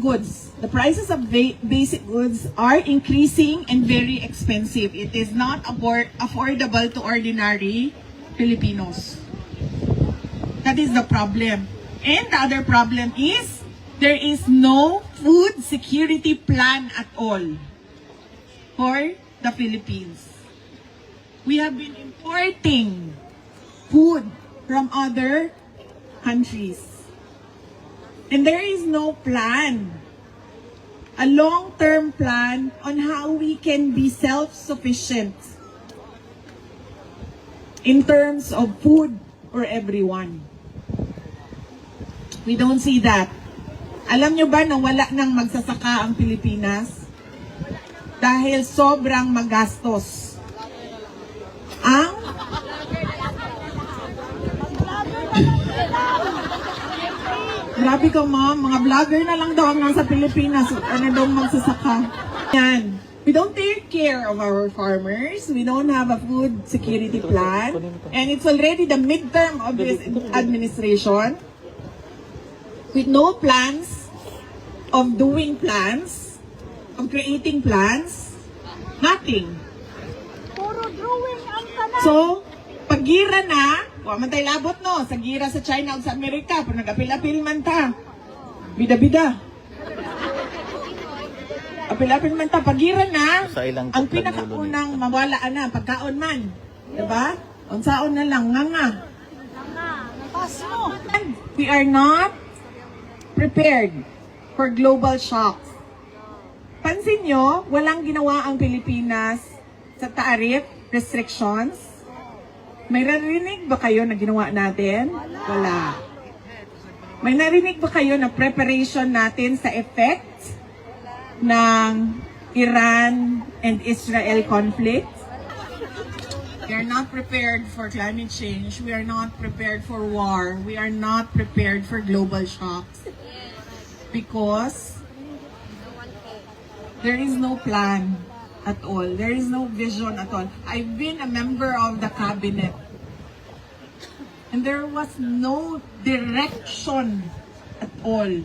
goods. The prices of basic goods are increasing and very expensive. It is not affordable to ordinary Filipinos. That is the problem. And the other problem is there is no food security plan at all for the Philippines. We have been importing food from other countries. And there is no plan, a long-term plan on how we can be self-sufficient in terms of food for everyone. We don't see that. Alam nyo ba na wala nang magsasaka ang Pilipinas? Dahil sobrang magastos. Grabe ka, ma'am. Mga vlogger na lang daw ang nasa Pilipinas. Ano daw magsasaka? Yan. We don't take care of our farmers. We don't have a food security plan. And it's already the midterm of this administration. With no plans of doing plans, of creating plans, nothing. So, pag-gira na, man tayo labot no, sa gira sa China o sa Amerika, pero nag-apil-apil man ta. Bida-bida. Apil-apil man ta, pag-gira na, ang pinakaunang mawalaan na, pagkaon man. Diba? Unsaon na lang, nga. And we are not prepared for global shocks. Pansin nyo, walang ginawa ang Pilipinas sa tariff restrictions. May narinig ba kayo na ginawa natin? Wala. May narinig ba kayo na preparation natin sa effect ng Iran and Israel conflict? We are not prepared for climate change. We are not prepared for war. We are not prepared for global shocks. Because there is no plan at all. There is no vision at all. I've been a member of the cabinet. And there was no direction at all.